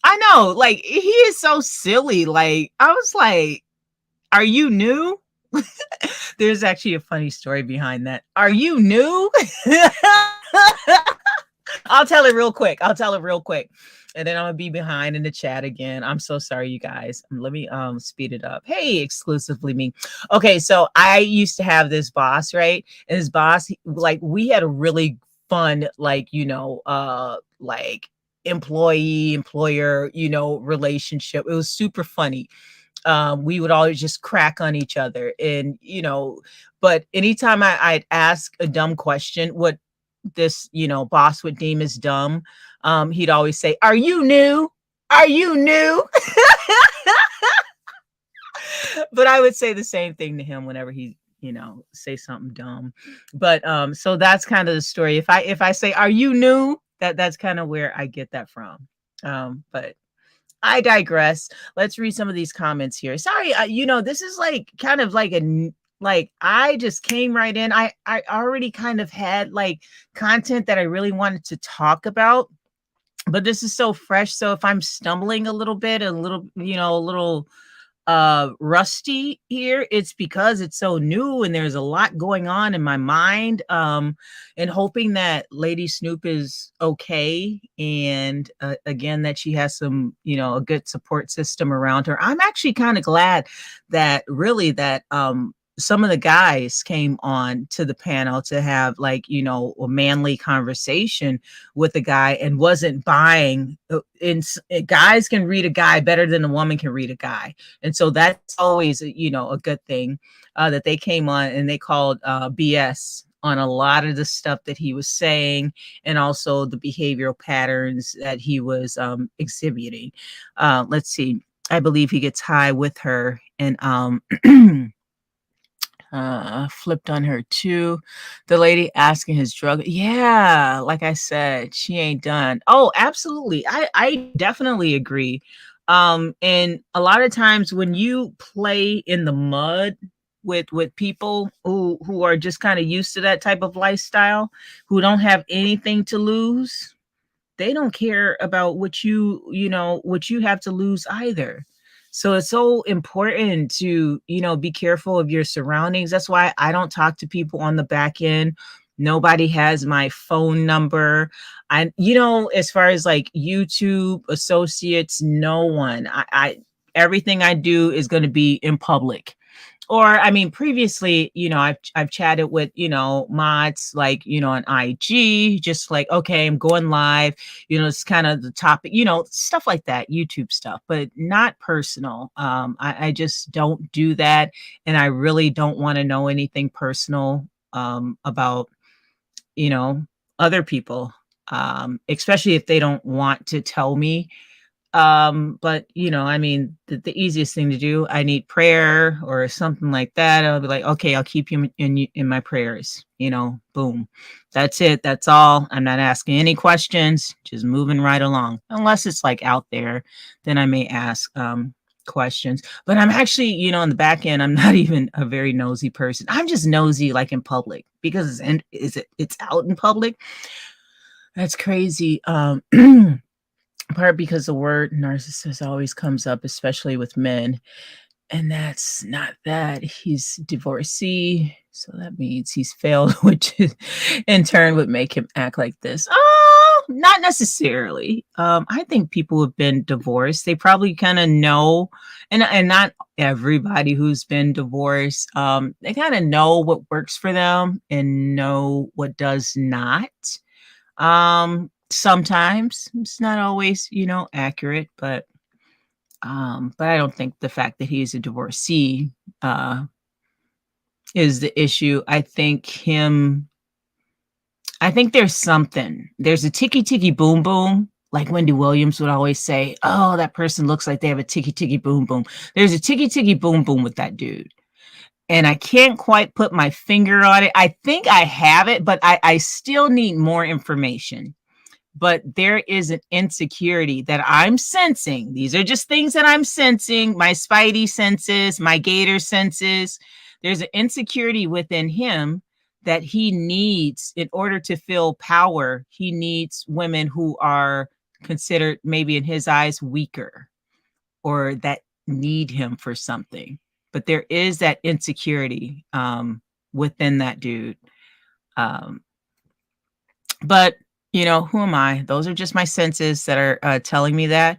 I know, like he is so silly. Like I was like, are you new? There's actually a funny story behind that. Are you new? I'll tell it real quick. I'll tell it real quick. And then I'm gonna be behind in the chat again. I'm so sorry, you guys. Let me speed it up. Hey, exclusively me. Okay, so I used to have this boss, right? And his boss, like, we had a really fun, like, like employee employer, relationship. It was super funny. We would always just crack on each other, and but anytime I'd ask a dumb question, what this boss would deem as dumb, he'd always say, "Are you new? Are you new?" But I would say the same thing to him whenever he say something dumb. But so that's kind of the story. If I say, "Are you new?" that's kind of where I get that from. But I digress. Let's read some of these comments here. Sorry, this is like kind of like like I just came right in. I already kind of had like content that I really wanted to talk about, but this is so fresh. So if I'm stumbling a little bit, a little rusty here, it's because it's so new and there's a lot going on in my mind, and hoping that Lady Snoop is okay, and again that she has some a good support system around her. I'm actually kind of glad that really that some of the guys came on to the panel to have like a manly conversation with the guy, and wasn't buying guys can read a guy better than a woman can read a guy. And so that's always a good thing, that they came on and they called BS on a lot of the stuff that he was saying, and also the behavioral patterns that he was exhibiting. Let's see, I believe he gets high with her, and flipped on her too. The lady asking his drug. Yeah, like I said, she ain't done. Oh, absolutely. I definitely agree. And a lot of times when you play in the mud with people who are just kind of used to that type of lifestyle, who don't have anything to lose, they don't care about what you have to lose either. So it's so important to be careful of your surroundings. That's why I don't talk to people on the back end. Nobody has my phone number. I as far as like YouTube associates, no one. I everything I do is going to be in public. Or I mean, previously, I've chatted with, mods like, on IG, just like, okay, I'm going live, it's kind of the topic, stuff like that, YouTube stuff, but not personal. I just don't do that. And I really don't want to know anything personal about, you know, other people, especially if they don't want to tell me. But I mean, the easiest thing to do, I need prayer or something like that. I'll be like, okay, I'll keep you in my prayers, boom. That's it. That's all. I'm not asking any questions, just moving right along. Unless it's like out there, then I may ask questions. But I'm actually, on the back end, I'm not even a very nosy person. I'm just nosy like in public, because it's out in public. That's crazy. Part because the word narcissist always comes up, especially with men. And that's not that. He's divorcee. So that means he's failed, which in turn would make him act like this. Oh, not necessarily. I think people who've been divorced, they probably kind of know, and not everybody who's been divorced, they kind of know what works for them and know what does not. Sometimes it's not always, accurate, but I don't think the fact that he's a divorcee is the issue. I think there's a ticky ticky boom boom. Like Wendy Williams would always say, oh, that person looks like they have a ticky ticky boom boom. There's a ticky ticky boom boom with that dude. And I can't quite put my finger on it. I think I have it, but I still need more information. But there is an insecurity that I'm sensing. These are just things that I'm sensing, my spidey senses, my gator senses. There's an insecurity within him that he needs, in order to feel power, he needs women who are considered, maybe in his eyes, weaker, or that need him for something. But there is that insecurity within that dude. But Who am I? Those are just my senses that are telling me that.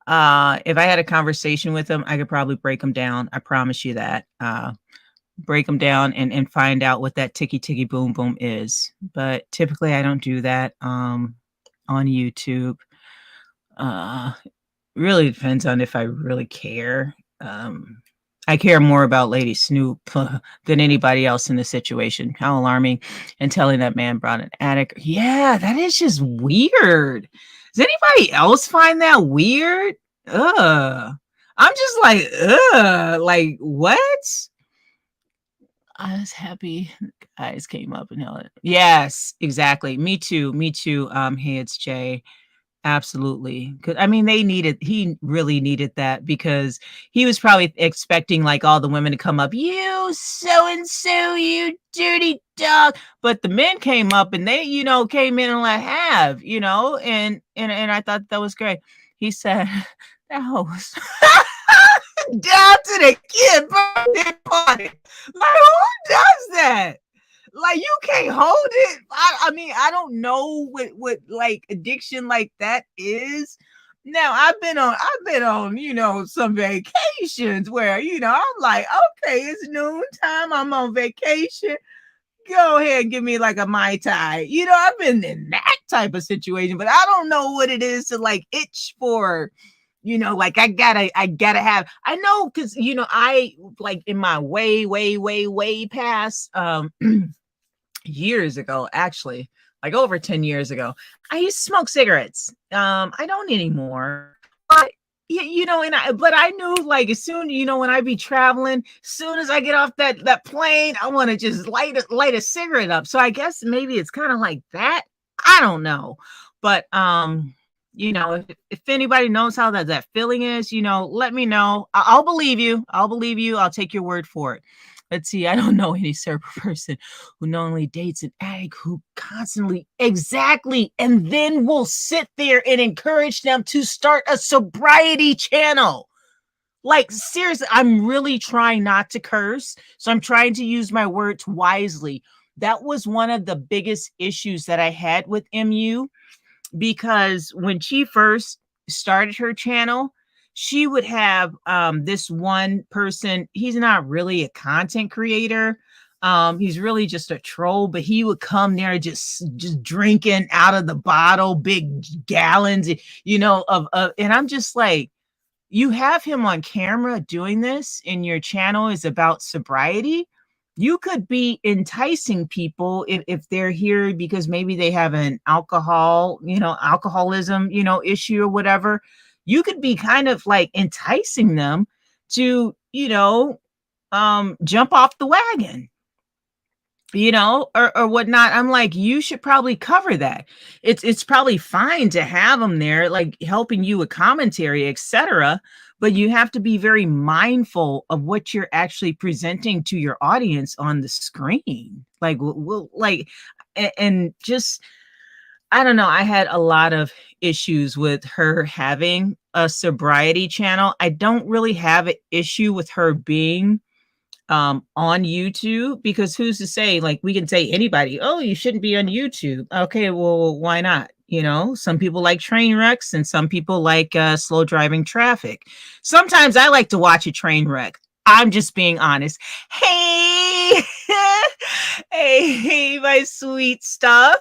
If I had a conversation with them, I could probably break them down. I promise you that. Break them down and find out what that ticky ticky boom boom is. But typically, I don't do that on YouTube. Uh, Really depends on if I really care. I care more about Lady Snoop than anybody else in the situation. How alarming. And telling that man brought an addict. Yeah, that is just weird. Does anybody else find that weird? Ugh. I'm just like, ugh. Like, what? I was happy guys came up and held it. Yes, exactly. Me too. Me too. Hey, it's Jay. Absolutely. 'Cause I mean, he really needed that because he was probably expecting like all the women to come up, "You so and so, you dirty dog." But the men came up and they, came in and let have, and I thought that was great. He said, that host down to the kid birthday party. Like, who does that? Like, you can't hold it. I mean, I don't know what like addiction like that is. Now I've been on, some vacations where, I'm like, okay, it's noontime, I'm on vacation. Go ahead and give me like a Mai Tai. I've been in that type of situation, but I don't know what it is to like itch for, like I gotta have. I know because I like in my way, way, way, way past years ago, actually, like over 10 years ago, I used to smoke cigarettes. I don't anymore. But but I knew like as soon, when I be traveling, as soon as I get off that plane, I want to just light a cigarette up. So I guess maybe it's kind of like that. I don't know. But if anybody knows how that feeling is, let me know. I'll believe you. I'll believe you. I'll take your word for it. Let's see. I don't know any sober person who not only dates an addict who constantly, exactly, and then will sit there and encourage them to start a sobriety channel. Like, seriously, I'm really trying not to curse. So I'm trying to use my words wisely. That was one of the biggest issues that I had with MU because when she first started her channel, she would have this one person. He's not really a content creator. He's really just a troll, but he would come there just drinking out of the bottle, big gallons, and I'm just like, you have him on camera doing this, and your channel is about sobriety. You could be enticing people if they're here because maybe they have an alcoholism, issue or whatever. You could be kind of like enticing them to, jump off the wagon, or whatnot. I'm like, you should probably cover that. It's probably fine to have them there, like helping you with commentary, etc. But you have to be very mindful of what you're actually presenting to your audience on the screen. Like, we'll like, and just, I don't know. I had a lot of issues with her having a sobriety channel. I don't really have an issue with her being on YouTube because who's to say, like, we can say anybody, oh, you shouldn't be on YouTube. Okay, well, why not? Some people like train wrecks and some people like slow driving traffic. Sometimes I like to watch a train wreck. I'm just being honest. Hey, hey, my sweet stuff.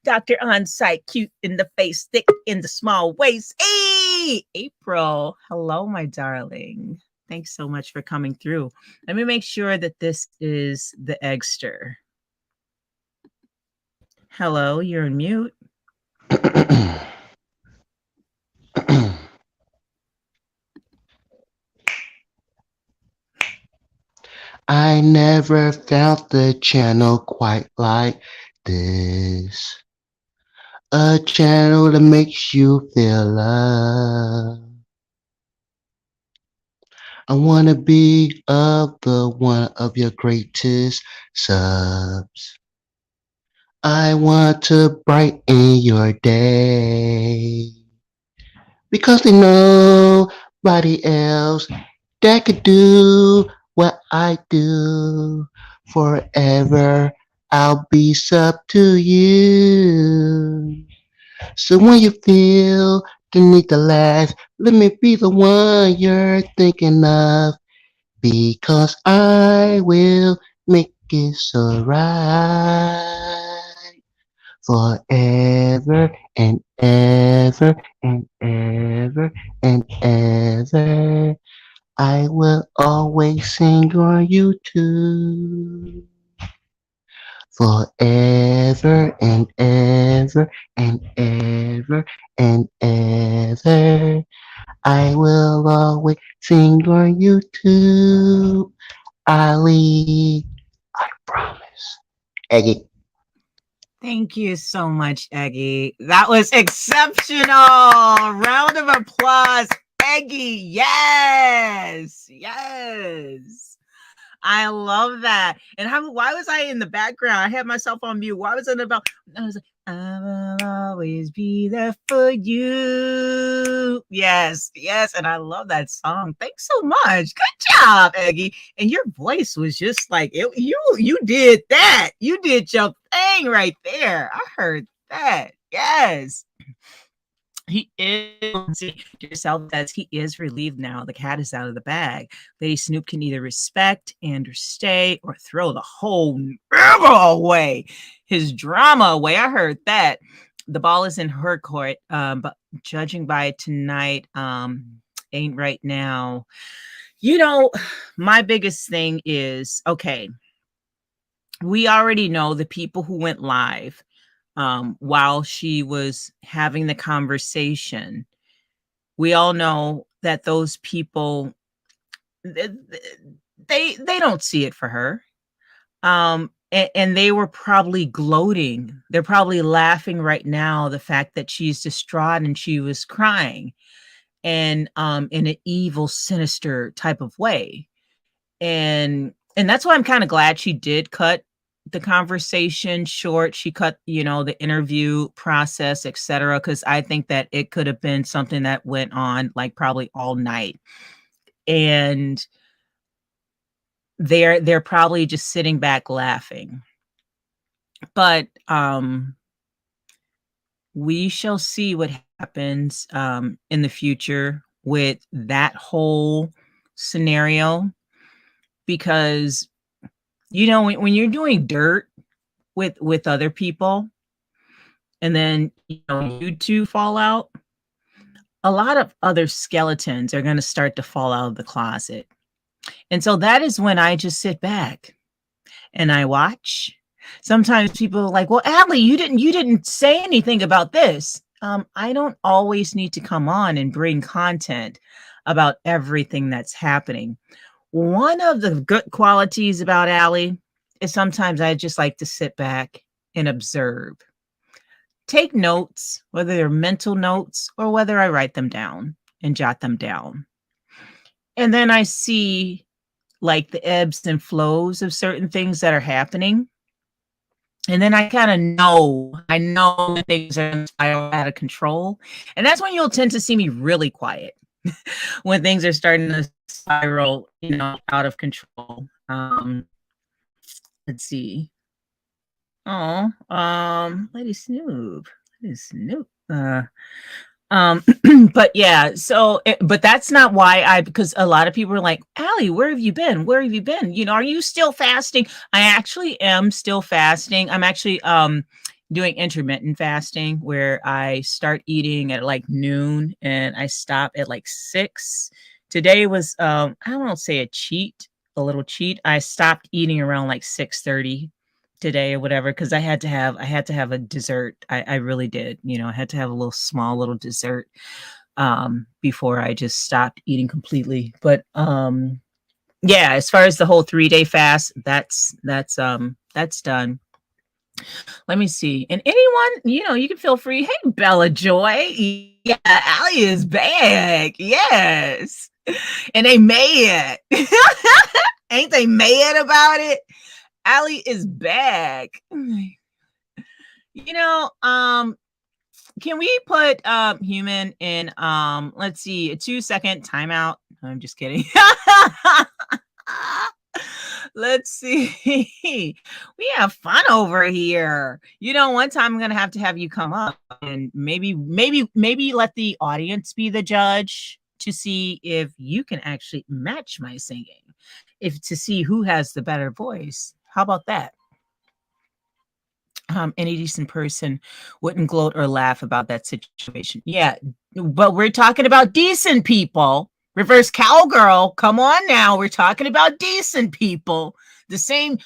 Dr. On-site, cute in the face, thick in the small waist. Hey, April. Hello, my darling. Thanks so much for coming through. Let me make sure that this is the Eggster. Hello, you're on mute. I never felt the channel quite like this. A channel that makes you feel love. I wanna be of the one of your greatest subs. I want to brighten your day. Because there's nobody else that could do what I do. Forever I'll be sub to you. So when you feel the need to last, let me be the one you're thinking of. Because I will make it so right forever and ever and ever and ever. I will always sing on you too. Forever and ever and ever and ever. I will always sing on you too. Ali, I promise. Eggy. Thank you so much, Eggy. That was exceptional. Round of applause, Eggy. Yes. Yes. I love that. And why was I in the background? I had myself on mute. Why was it about? I was like, I will always be there for you. Yes, yes. And I love that song. Thanks so much. Good job, Eggy. And your voice was just like it, you did that. You did your thing right there. I heard that. Yes. He is, see, yourself says he is relieved now. The cat is out of the bag. Lady Snoop can either respect and or stay or throw the whole away, his drama away. I heard that. The ball is in her court, but judging by tonight, ain't right now. You know, my biggest thing is okay. We already know the people who went live while she was having the conversation. We all know that those people they don't see it for her. And they were probably gloating. They're probably laughing right now the fact that she's distraught and she was crying and in an evil sinister type of way. And that's why I'm kind of glad she did cut the conversation short. She cut, the interview process, etc., because I think that it could have been something that went on like probably all night. And they're probably just sitting back laughing. But we shall see what happens in the future with that whole scenario, because when you're doing dirt with other people and then you two fall out, a lot of other skeletons are going to start to fall out of the closet. And so that is when I just sit back and I watch. Sometimes people are like, "Well, Allie, you didn't say anything about this." I don't always need to come on and bring content about everything that's happening. One of the good qualities about Allie is sometimes I just like to sit back and observe. Take notes, whether they're mental notes or whether I write them down and jot them down. And then I see like the ebbs and flows of certain things that are happening. And then I know when things are spiral out of control. And that's when you'll tend to see me really quiet when things are starting to spiral, out of control. Let's see. Oh, Lady Snoop. Lady Snoop. Um, but yeah, but that's not why because a lot of people are like, Allie, where have you been? Where have you been? Are you still fasting? I actually am still fasting. I'm actually doing intermittent fasting where I start eating at like noon and I stop at like 6. Today was I don't say a little cheat. I stopped eating around like 6:30 today or whatever, because I had to have a dessert. I really did. I had to have a small little dessert before I just stopped eating completely. But yeah, as far as the whole 3-day fast, that's done. Let me see. And anyone, you can feel free. Hey, Bella Joy. Yeah, Allie is back. Yes. And they mad. Ain't they mad about it? Allie is back. Can we put human in let's see, a 2-second timeout? I'm just kidding. Let's see. We have fun over here. One time I'm gonna have to have you come up and maybe let the audience be the judge to see if you can actually match my singing. If to see who has the better voice. How about that? Any decent person wouldn't gloat or laugh about that situation. Yeah, but we're talking about decent people. Reverse cowgirl. Come on now. We're talking about decent people. The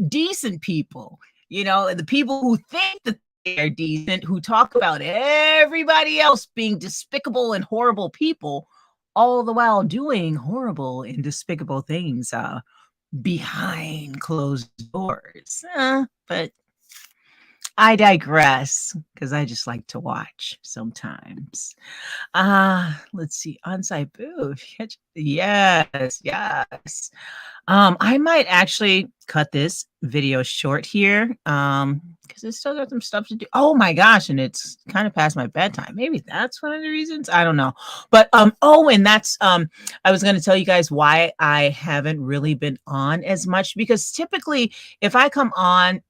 decent people. The people who think that they're decent, who talk about everybody else being despicable and horrible people, all the while doing horrible and despicable things behind closed doors. But I digress because I just like to watch sometimes. Let's see. On-site booth. Yes, yes. I might actually cut this video short here. Because I still got some stuff to do. Oh my gosh, and it's kind of past my bedtime. Maybe that's one of the reasons. I don't know. But and that's I was gonna tell you guys why I haven't really been on as much because typically if I come on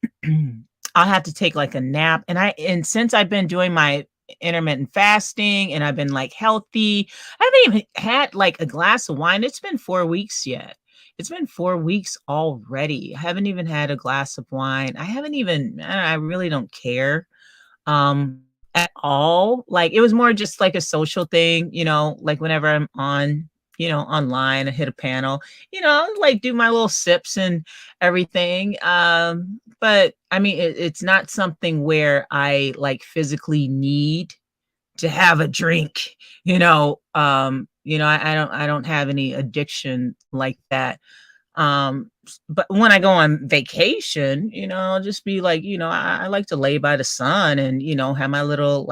I'll have to take like a nap. And since I've been doing my intermittent fasting and I've been like healthy, I haven't even had like a glass of wine. It's been 4 weeks yet. It's been 4 weeks already. I haven't even had a glass of wine. I really don't care at all. Like it was more just like a social thing, like whenever I'm on, online, I hit a panel, like do my little sips and everything. But I mean, it's not something where I like physically need to have a drink, I don't have any addiction like that. But when I go on vacation, I'll just be like, I like to lay by the sun and, have my little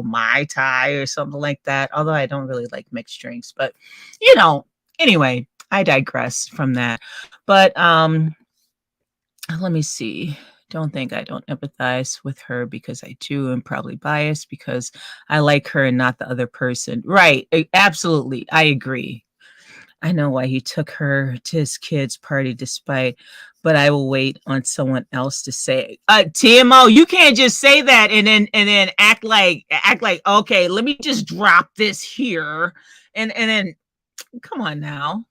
Mai Tai or something like that. Although I don't really like mixed drinks, but anyway, I digress from that. But let me see. Don't think I don't empathize with her because I do. I'm probably biased because I like her and not the other person. Right. Absolutely. I agree. I know why he took her to his kid's party but I will wait on someone else to say it. TMO, you can't just say that and then act like okay, let me just drop this here and then come on now.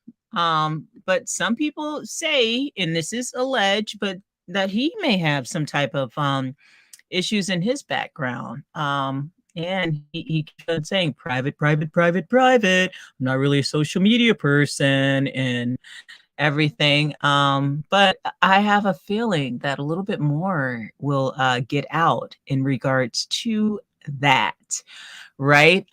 But some people say, and this is alleged, but that he may have some type of issues in his background. And he keeps on saying private, private, private, private. I'm not really a social media person and everything. But I have a feeling that a little bit more will get out in regards to that. Right.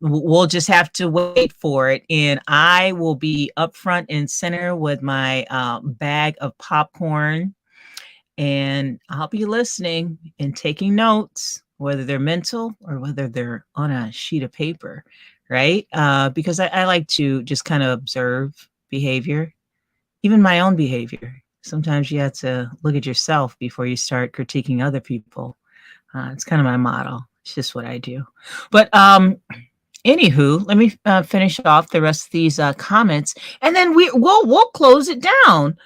We'll just have to wait for it. And I will be up front and center with my bag of popcorn and I'll be listening and taking notes, whether they're mental or whether they're on a sheet of paper, right? Because I like to just kind of observe behavior, even my own behavior. Sometimes you have to look at yourself before you start critiquing other people. It's kind of my motto. It's just what I do. But anywho, let me finish off the rest of these comments, and then we'll close it down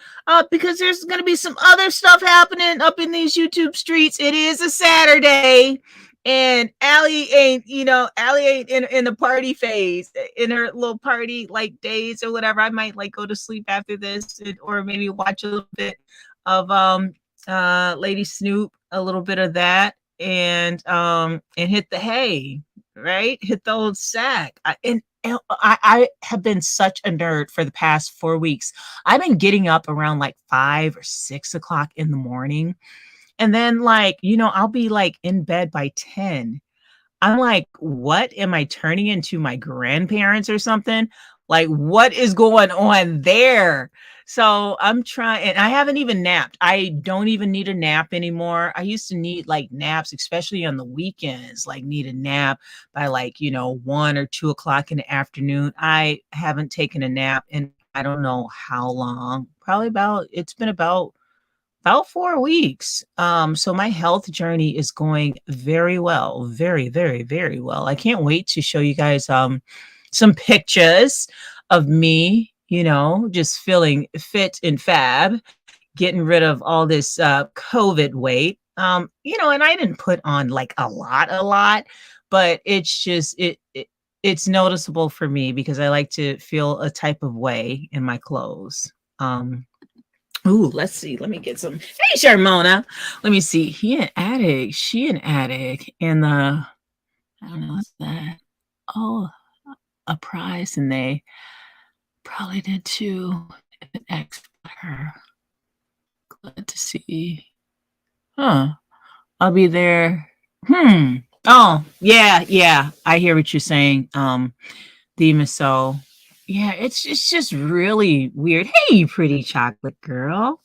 because there's going to be some other stuff happening up in these YouTube streets. It is a Saturday, and Allie ain't in the party phase, in her little party like days or whatever. I might like go to sleep after this, or maybe watch a little bit of Lady Snoop, a little bit of that, and hit the hay. Right? Hit the old sack. I have been such a nerd for the past 4 weeks. I've been getting up around like 5 or 6 o'clock in the morning. And then I'll be like in bed by 10. I'm like, what am I turning into my grandparents or something? Like, what is going on there? So I'm trying, and I haven't even napped. I don't even need a nap anymore. I used to need like naps, especially on the weekends, like need a nap by 1 or 2 o'clock in the afternoon. I haven't taken a nap in I don't know how long. It's been about 4 weeks. So my health journey is going very well, very, very, very well. I can't wait to show you guys some pictures of me just feeling fit and fab, getting rid of all this COVID weight. And I didn't put on like a lot, but it's just it's noticeable for me because I like to feel a type of way in my clothes. Ooh, let's see. Let me get some. Hey, Sharmona. Let me see. He an addict. She an addict. And I don't know what's that. Oh, a prize, and they probably did too. An ex her. Glad to see. Huh. I'll be there. Hmm. Oh, yeah, yeah. I hear what you're saying. Demon Soul. Yeah, it's just really weird. Hey, you pretty chocolate girl.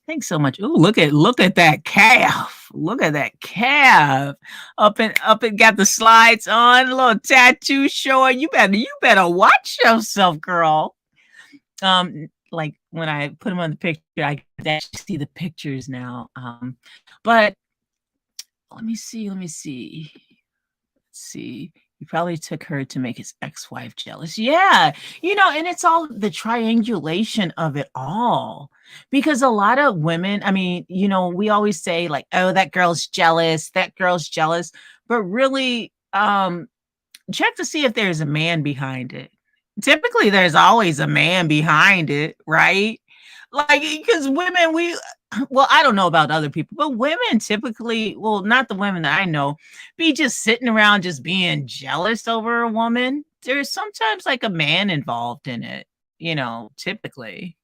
Thanks so much. Ooh, look at that calf. Look at that calf. Up and got the slides on, a little tattoo showing. You better watch yourself, girl. Like when I put them on the picture, I can actually see the pictures now. But let me see. Let's see. He probably took her to make his ex-wife jealous. Yeah, and it's all the triangulation of it all. Because a lot of women, I mean, we always say like, "Oh, that girl's jealous. That girl's jealous." But really, check to see if there's a man behind it. Typically, there's always a man behind it, right? Like, because women, well, I don't know about other people, but women typically, well, not the women that I know, be just sitting around just being jealous over a woman. There's sometimes like a man involved in it, typically.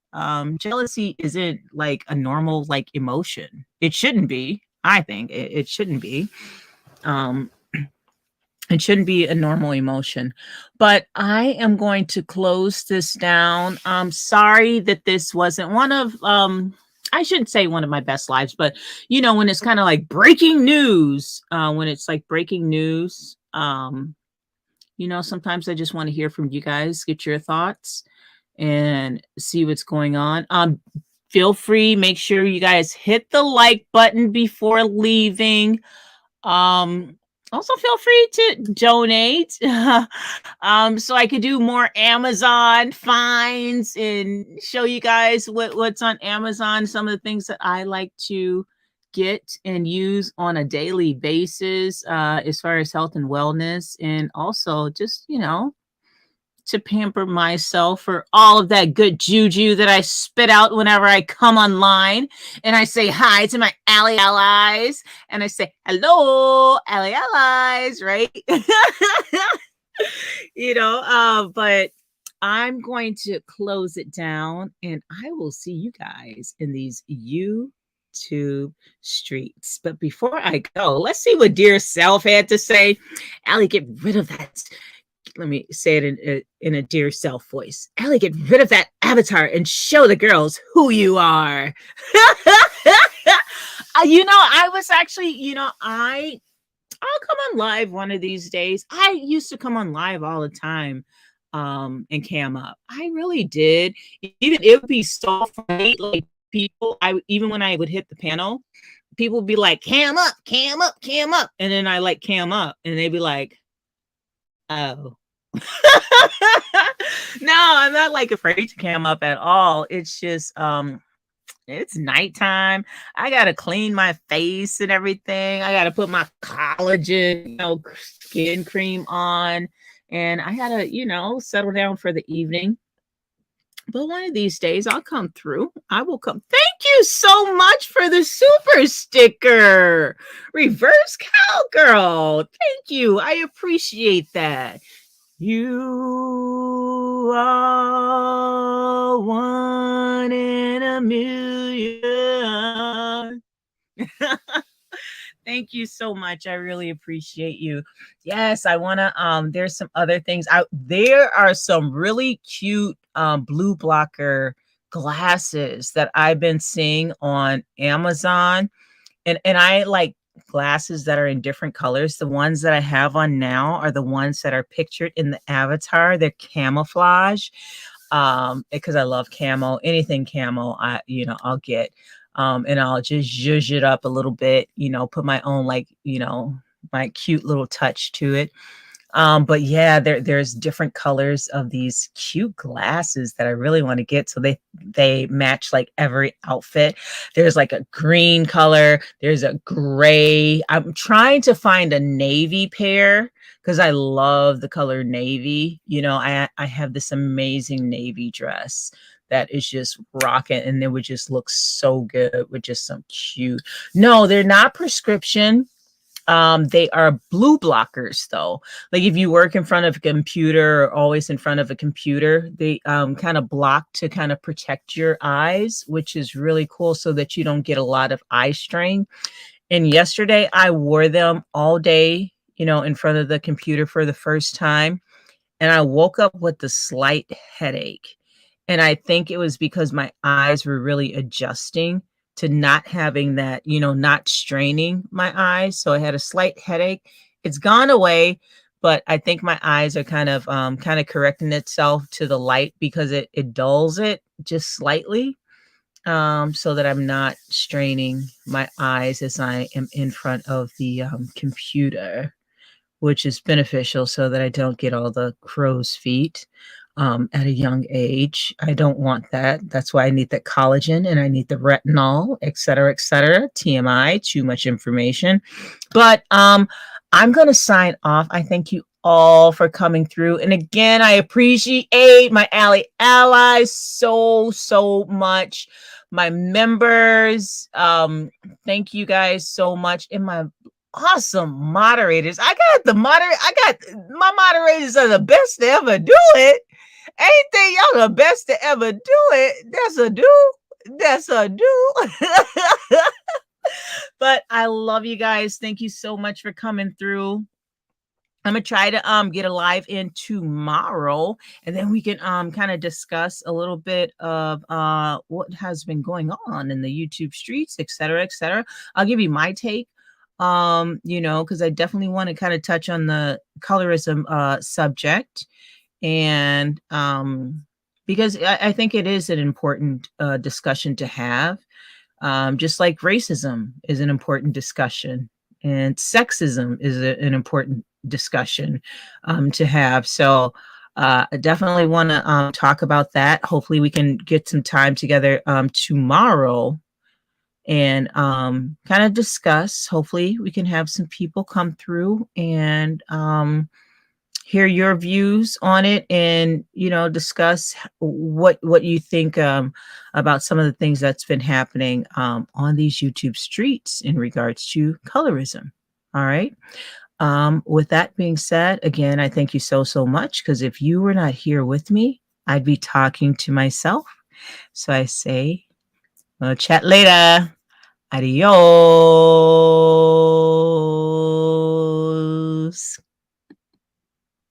Jealousy isn't like a normal like emotion. It shouldn't be. I think it shouldn't be. Um, it shouldn't be a normal emotion. But I am going to close this down. I'm sorry that this wasn't one of I shouldn't say one of my best lives, but when it's kind of like breaking news, when it's like breaking news, sometimes I just want to hear from you guys, get your thoughts and see what's going on. Feel free, make sure you guys hit the like button before leaving. Also feel free to donate so I could do more Amazon finds and show you guys what's on Amazon, some of the things that I like to get and use on a daily basis as far as health and wellness, and also just to pamper myself for all of that good juju that I spit out whenever I come online and I say hi to my ally allies and I say hello ally allies, right? But I'm going to close it down and I will see you guys in these YouTube streets. But before I go, let's see what dear self had to say. Allie, get rid of that. Let me say it in a dear self voice. Allie, get rid of that avatar and show the girls who you are. I was actually, I'll come on live one of these days. I used to come on live all the time and cam up. I really did. Even it would be so funny. Like people, even when I would hit the panel, people would be like, cam up, cam up, cam up. And then I like cam up and they'd be like, oh. No, I'm not like afraid to cam up at all. It's just it's nighttime. I gotta clean my face and everything. I gotta put my collagen, skin cream on, and I gotta, settle down for the evening. But one of these days I'll come through. I will come. Thank you so much for the super sticker. Reverse cowgirl. Thank you. I appreciate that. You are one in a million. Thank you so much. I really appreciate you. Yes, I want to there's some other things out. There are some really cute blue blocker glasses that I've been seeing on Amazon. And I like glasses that are in different colors. The ones that I have on now are the ones that are pictured in the avatar. They're camouflage. Because I love camo. Anything camo, I'll get. And I'll just zhuzh it up a little bit, put my own my cute little touch to it. But yeah, there's different colors of these cute glasses that I really want to get. So they match like every outfit. There's like a green color, there's a gray. I'm trying to find a navy pair because I love the color navy. You know, I have this amazing navy dress that is just rocking, and it would just look so good with just some cute. No, they're not prescription. They are blue blockers though. Like if you work in front of a computer or always in front of a computer, they kind of block to kind of protect your eyes, which is really cool so that you don't get a lot of eye strain. And yesterday I wore them all day, you know, in front of the computer for the first time, and I woke up with a slight headache. And I think it was because my eyes were really adjusting to not having that, you know, not straining my eyes. So I had a slight headache. It's gone away, but I think my eyes are kind of correcting itself to the light because it dulls it just slightly, so that I'm not straining my eyes as I am in front of the computer, which is beneficial so that I don't get all the crow's feet at a young age. I don't want that. That's why I need the collagen and I need the retinol, et cetera, et cetera. TMI, too much information. But I'm going to sign off. I thank you all for coming through. And again, I appreciate my allies so much. My members, thank you guys so much. And my awesome moderators. I got my moderators are the best to ever do it. Ain't they? Y'all the best to ever do it. That's a do. That's a do. But I love you guys. Thank you so much for coming through. I'm gonna try to get a live in tomorrow, and then we can kind of discuss a little bit of what has been going on in the YouTube streets, et cetera, et cetera. I'll give you my take, you know, because I definitely want to kind of touch on the colorism subject, and because I think it is an important discussion to have, just like racism is an important discussion and sexism is an important discussion to have. So I definitely want to talk about that. Hopefully we can get some time together tomorrow and kind of discuss. Hopefully we can have some people come through and hear your views on it, and you know, discuss what you think about some of the things that's been happening on these YouTube streets in regards to colorism. All right. With that being said, again, I thank you so much, because if you were not here with me, I'd be talking to myself. So I say, we'll chat later. Adios.